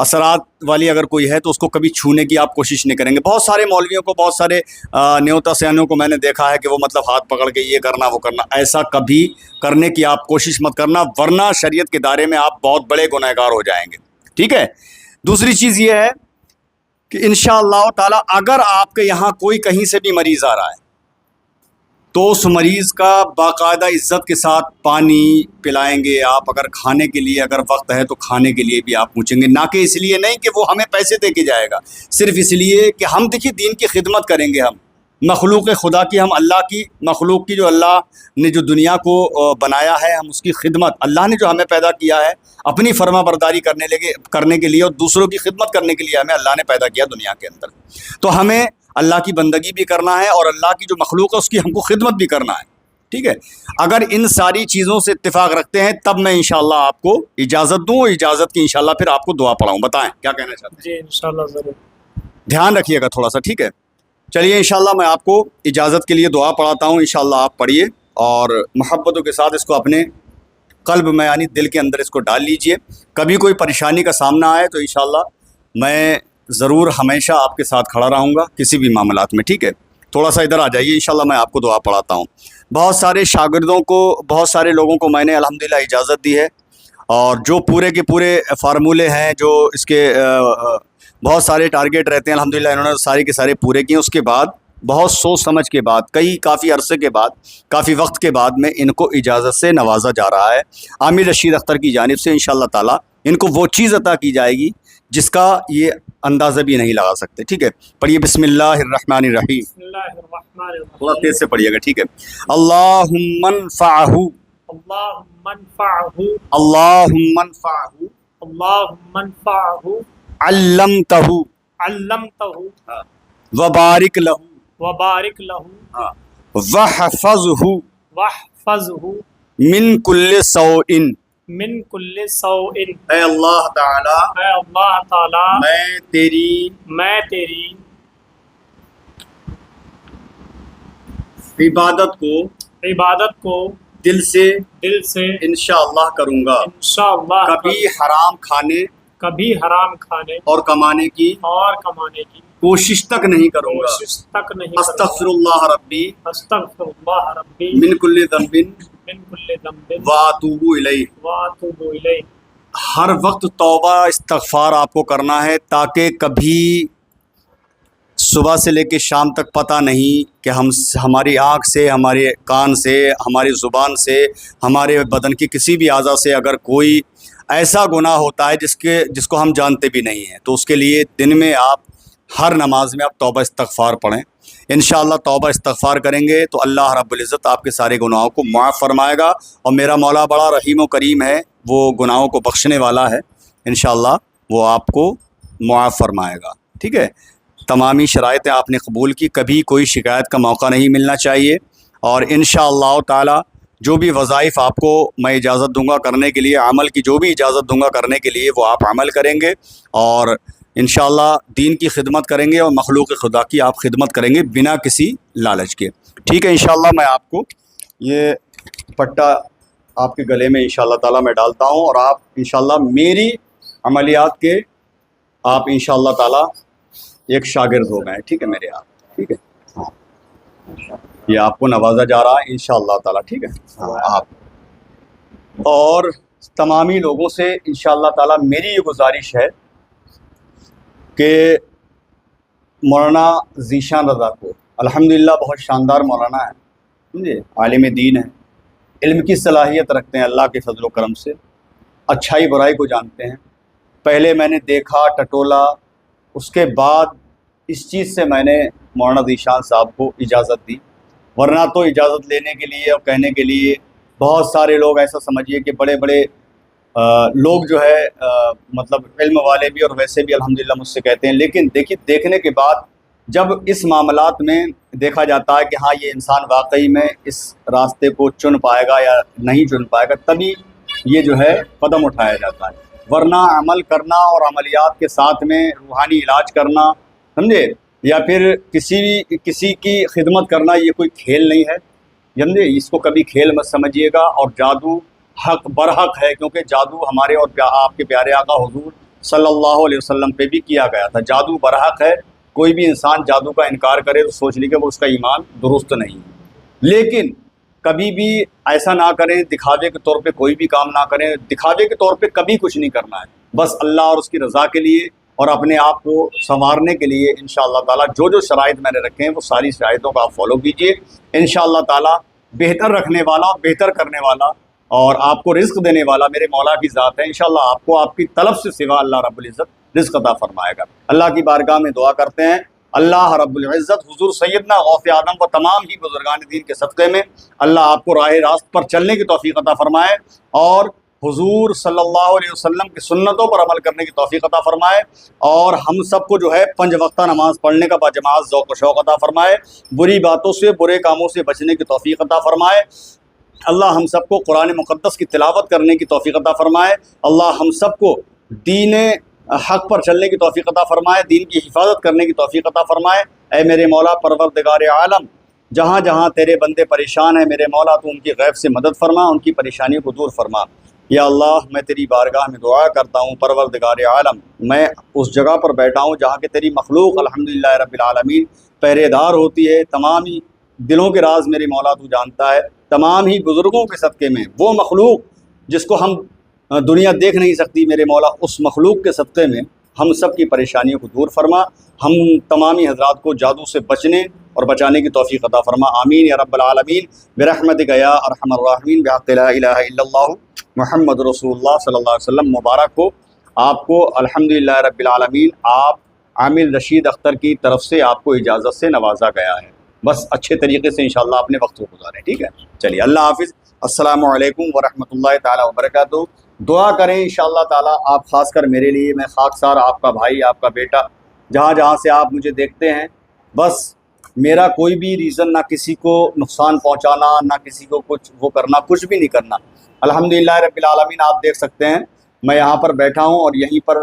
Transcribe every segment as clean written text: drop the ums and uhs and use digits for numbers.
اثرات والی اگر کوئی ہے تو اس کو کبھی چھونے کی آپ کوشش نہیں کریں گے. بہت سارے مولویوں کو، بہت سارے نیوتا سیانوں کو میں نے دیکھا ہے کہ وہ مطلب ہاتھ پکڑ کے یہ کرنا وہ کرنا، ایسا کبھی کرنے کی آپ کوشش مت کرنا، ورنہ شریعت کے دائرے میں آپ بہت بڑے گنہگار ہو جائیں گے. ٹھیک ہے. دوسری چیز یہ ہے کہ انشاءاللہ تعالی اگر آپ کے یہاں کوئی کہیں سے بھی مریض آ رہا ہے تو اس مریض کا باقاعدہ عزت کے ساتھ پانی پلائیں گے آپ. اگر کھانے کے لیے اگر وقت ہے تو کھانے کے لیے بھی آپ پوچھیں گے، نہ کہ اس لیے نہیں کہ وہ ہمیں پیسے دے کے جائے گا، صرف اس لیے کہ ہم دیکھیے دین کی خدمت کریں گے. ہم مخلوق خدا کی، ہم اللہ کی مخلوق کی، جو اللہ نے جو دنیا کو بنایا ہے، ہم اس کی خدمت، اللہ نے جو ہمیں پیدا کیا ہے اپنی فرما برداری کرنے کے لیے اور دوسروں کی خدمت کرنے کے لیے ہمیں اللہ نے پیدا کیا دنیا کے اندر. تو ہمیں اللہ کی بندگی بھی کرنا ہے اور اللہ کی جو مخلوق ہے اس کی ہم کو خدمت بھی کرنا ہے. ٹھیک ہے. اگر ان ساری چیزوں سے اتفاق رکھتے ہیں تب میں انشاءاللہ آپ کو اجازت دوں، اجازت کی انشاءاللہ پھر آپ کو دعا پڑھاؤں. بتائیں کیا کہنا چاہتے ہیں؟ جی انشاءاللہ ضرور. دھیان رکھیے گا تھوڑا سا. ٹھیک ہے. چلیے انشاءاللہ میں آپ کو اجازت کے لیے دعا پڑھاتا ہوں. انشاءاللہ آپ پڑھیے اور محبتوں کے ساتھ اس کو اپنے قلب میں یعنی دل کے اندر اس کو ڈال لیجئے. کبھی کوئی پریشانی کا سامنا آئے تو انشاءاللہ میں ضرور ہمیشہ آپ کے ساتھ کھڑا رہوں گا کسی بھی معاملات میں. ٹھیک ہے. تھوڑا سا ادھر آ جائیے، انشاءاللہ میں آپ کو دعا پڑھاتا ہوں. بہت سارے شاگردوں کو، بہت سارے لوگوں کو میں نے الحمدللہ اجازت دی ہے، اور جو پورے کے پورے فارمولے ہیں، جو اس کے بہت سارے ٹارگیٹ رہتے ہیں، الحمدللہ انہوں نے سارے کے سارے پورے کیے. اس کے بعد بہت سوچ سمجھ کے بعد، کافی عرصے کے بعد، کافی وقت کے بعد میں ان کو اجازت سے نوازا جا رہا ہے عامر رشید اختر کی جانب سے. انشاءاللہ تعالی ان کو وہ چیز عطا کی جائے گی جس کا یہ اندازہ بھی نہیں لگا سکتے. ٹھیک ہے. پڑھیے بسم اللہ الرحمن الرحیم. بسم اللہ الرحمن الرحیم. تھوڑا تیز سے پڑھیے گا. ٹھیک ہے. اللہم انفعہ، اللہم انفعہ، اللہم انفعہ، اللہم انفعہ، علمتہ علمتہ وبارک لہ وبارک لہ وحفظہ واحفظہ من کل سوء. من کل سوء. اے اللہ تعالی، اے اللہ تعالی میں تیری عبادت کو دل سے انشاءاللہ کروں گا. انشاءاللہ کبھی حرام کھانے اور کمانے کی کوشش تک نہیں کروں گا. کوشش تک نہیں. استغفر اللہ ربی استغفر اللہ ربی من کل ذنب من کل ذنب واتوب الیہ. واتوب الیہ. ہر وقت توبہ استغفار آپ کو کرنا ہے، تاکہ کبھی صبح سے لے کے شام تک پتہ نہیں کہ ہماری آنکھ سے، ہمارے کان سے، ہماری زبان سے، ہمارے بدن کی کسی بھی اعضاء سے اگر کوئی ایسا گناہ ہوتا ہے جس کو ہم جانتے بھی نہیں ہیں، تو اس کے لیے دن میں آپ ہر نماز میں آپ توبہ استغفار پڑھیں. انشاءاللہ توبہ استغفار کریں گے تو اللہ رب العزت آپ کے سارے گناہوں کو معاف فرمائے گا، اور میرا مولا بڑا رحیم و کریم ہے، وہ گناہوں کو بخشنے والا ہے. انشاءاللہ وہ آپ کو معاف فرمائے گا. ٹھیک ہے. تمامی شرائط آپ نے قبول کی، کبھی کوئی شکایت کا موقع نہیں ملنا چاہیے، اور انشاءاللہ تعالی جو بھی وظائف آپ کو میں اجازت دوں گا کرنے کے لیے، عمل کی جو بھی اجازت دوں گا کرنے کے لیے، وہ آپ عمل کریں گے، اور انشاءاللہ دین کی خدمت کریں گے اور مخلوق خدا کی آپ خدمت کریں گے بنا کسی لالچ کے. ٹھیک ہے. انشاءاللہ میں آپ کو یہ پٹا آپ کے گلے میں انشاءاللہ تعالی میں ڈالتا ہوں، اور آپ انشاءاللہ میری عملیات کے آپ انشاءاللہ تعالی ایک شاگرد ہو گئے. ٹھیک ہے میرے آپ. ٹھیک ہے. ہاں یہ آپ کو نوازا جا رہا ہے انشاءاللہ تعالی. ٹھیک ہے. آپ اور تمامی لوگوں سے انشاءاللہ تعالی میری یہ گزارش ہے کہ مولانا ذیشان رضا کو الحمدللہ بہت شاندار مولانا ہے، سمجھے، عالم دین ہے، علم کی صلاحیت رکھتے ہیں اللہ کے فضل و کرم سے، اچھائی برائی کو جانتے ہیں. پہلے میں نے دیکھا ٹٹولا، اس کے بعد اس چیز سے میں نے مولانا ذیشان صاحب کو اجازت دی، ورنہ تو اجازت لینے کے لیے اور کہنے کے لیے بہت سارے لوگ ایسا سمجھیے کہ بڑے بڑے لوگ جو ہے مطلب علم والے بھی اور ویسے بھی الحمدللہ مجھ سے کہتے ہیں، لیکن دیکھیے دیکھنے کے بعد جب اس معاملات میں دیکھا جاتا ہے کہ ہاں یہ انسان واقعی میں اس راستے کو چن پائے گا یا نہیں چن پائے گا، تبھی یہ جو ہے قدم اٹھایا جاتا ہے. ورنہ عمل کرنا اور عملیات کے ساتھ میں روحانی علاج کرنا، سمجھے، یا پھر کسی کی خدمت کرنا، یہ کوئی کھیل نہیں ہے، سمجھے. اس کو کبھی کھیل مت سمجھیے گا. اور جادو حق برحق ہے، کیونکہ جادو ہمارے اور آپ کے پیارے آقا حضور صلی اللہ علیہ وسلم پہ بھی کیا گیا تھا۔ جادو برحق ہے، کوئی بھی انسان جادو کا انکار کرے تو سوچ لی کہ وہ اس کا ایمان درست نہیں ہے، لیکن کبھی بھی ایسا نہ کریں، دکھاوے کے طور پہ کوئی بھی کام نہ کریں، دکھاوے کے طور پہ کبھی کچھ نہیں کرنا ہے، بس اللہ اور اس کی رضا کے لیے اور اپنے آپ کو سنوارنے کے لیے انشاءاللہ تعالیٰ جو شرائط میں نے رکھے ہیں وہ ساری شرائطوں کا آپ فالو کیجئے، انشاءاللہ تعالیٰ بہتر رکھنے والا، بہتر کرنے والا اور آپ کو رزق دینے والا میرے مولا کی ذات ہے۔ انشاءاللہ آپ کو آپ کی طلب سے سوا اللہ رب العزت رزق عطا فرمائے گا۔ اللہ کی بارگاہ میں دعا کرتے ہیں، اللہ رب العزت حضور سیدنا غوث اعظم و تمام ہی بزرگان دین کے صدقے میں اللہ آپ کو راہ راست پر چلنے کی توفیق عطا فرمائے اور حضور صلی اللہ علیہ وسلم کی سنتوں پر عمل کرنے کی توفیق عطا فرمائے اور ہم سب کو جو ہے 5 وقتہ نماز پڑھنے کا باجماعت ذوق و شوق عطا فرمائے، بری باتوں سے، برے کاموں سے بچنے کی توفیق عطا فرمائے۔ اللہ ہم سب کو قرآن مقدس کی تلاوت کرنے کی توفیق عطا فرمائے۔ اللہ ہم سب کو دین حق پر چلنے کی توفیق عطا فرمائے، دین کی حفاظت کرنے کی توفیق عطا فرمائے۔ اے میرے مولا پروردگار عالم، جہاں جہاں تیرے بندے پریشان ہیں میرے مولا تو ان کی غیب سے مدد فرما، ان کی پریشانیوں کو دور فرما۔ یا اللہ میں تیری بارگاہ میں دعا کرتا ہوں پروردگار عالم، میں اس جگہ پر بیٹھا ہوں جہاں کہ تیری مخلوق الحمدللہ رب العالمین پہرے دار ہوتی ہے، تمام ہی دلوں کے راز میرے مولا تو جانتا ہے، تمام ہی بزرگوں کے صدقے میں وہ مخلوق جس کو ہم دنیا دیکھ نہیں سکتی میرے مولا، اس مخلوق کے صدقے میں ہم سب کی پریشانیوں کو دور فرما، ہم تمامی حضرات کو جادو سے بچنے اور بچانے کی توفیق عطا فرما، آمین یا رب العالمین برحمتک یا ارحم الراحمین بحق لا الہ الا اللہ محمد رسول اللہ صلی اللہ علیہ وسلم۔ مبارک ہو آپ کو الحمدللہ رب العالمین، آپ عامل رشید اختر کی طرف سے آپ کو اجازت سے نوازا گیا ہے، بس اچھے طریقے سے انشاءاللہ اپنے وقت کو گزاریں، ٹھیک ہے؟ چلیے اللہ حافظ، السلام علیکم ورحمۃ اللہ تعالیٰ وبرکاتہ۔ دعا کریں انشاءاللہ تعالیٰ آپ خاص کر میرے لیے، میں خاکسار آپ کا بھائی، آپ کا بیٹا، جہاں جہاں سے آپ مجھے دیکھتے ہیں، بس میرا کوئی بھی ریزن نہ کسی کو نقصان پہنچانا، نہ کسی کو کچھ وہ کرنا، کچھ بھی نہیں کرنا۔ الحمدللہ رب العالمین آپ دیکھ سکتے ہیں میں یہاں پر بیٹھا ہوں اور یہیں پر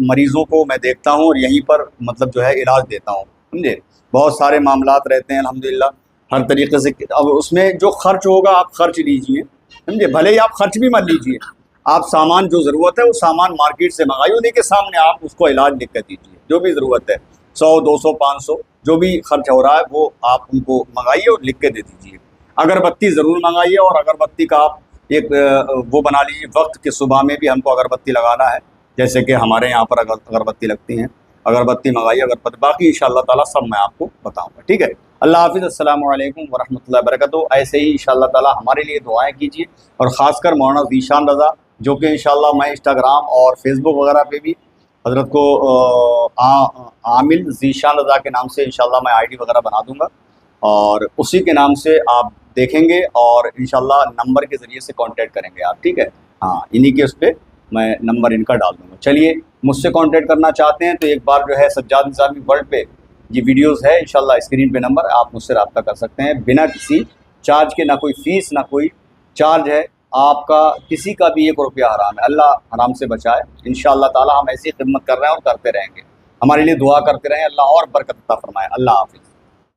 مریضوں کو میں دیکھتا ہوں اور یہیں پر مطلب جو ہے علاج دیتا ہوں، سمجھے؟ بہت سارے معاملات رہتے ہیں الحمدللہ ہر طریقے سے، اب اس میں جو خرچ ہوگا آپ خرچ لیجئے، سمجھے؟ بھلے ہی آپ خرچ بھی مت لیجئے، آپ سامان جو ضرورت ہے وہ سامان مارکیٹ سے منگائیے، انہیں کے سامنے آپ اس کو علاج لکھ کر دیجیے، جو بھی ضرورت ہے 100 200 500 جو بھی خرچ ہو رہا ہے وہ آپ ان کو منگائیے اور لکھ کے دے دیجیے۔ اگربتی ضرور منگائیے اور اگربتی کا آپ ایک وہ بنا لیجیے، وقت کے صبح میں بھی ہم کو اگربتی لگانا ہے، جیسے کہ ہمارے یہاں پر اگربتی لگتی ہیں، اگربتی منگائیے، اگربتی باقی انشاءاللہ تعالیٰ سب میں آپ کو بتاؤں گا، ٹھیک ہے؟ اللہ حافظ، السلام علیکم ورحمۃ اللہ وبرکاتہ۔ ایسے ہی انشاءاللہ تعالیٰ ہمارے لیے دعائیں کیجیے اور خاص کر مولانا ذیشان رضا، جو کہ انشاءاللہ میں انسٹاگرام اور فیس بک وغیرہ پہ بھی حضرت کو عامل ذیشان رضا کے نام سے انشاءاللہ میں آئی ڈی وغیرہ بنا دوں گا اور اسی کے نام سے آپ دیکھیں گے اور انشاءاللہ نمبر کے ذریعے سے کانٹیکٹ کریں گے آپ، ٹھیک ہے؟ ہاں، انہی کے اس پہ میں نمبر ان کا ڈال دوں گا۔ چلیے مجھ سے کانٹیکٹ کرنا چاہتے ہیں تو ایک بار جو ہے سجاد نظامی ورلڈ پہ یہ ویڈیوز ہے انشاءاللہ اسکرین پہ نمبر، آپ مجھ سے رابطہ کر سکتے ہیں بنا کسی چارج کے، نہ کوئی فیس نہ کوئی چارج ہے، آپ کا کسی کا بھی 1 روپیہ حرام ہے، اللہ حرام سے بچائے۔ انشاءاللہ تعالی ہم ایسی خدمت کر رہے ہیں اور کرتے رہیں گے، ہمارے لیے دعا کرتے رہیں، اللہ اور برکت عطا فرمائے۔ اللہ حافظ۔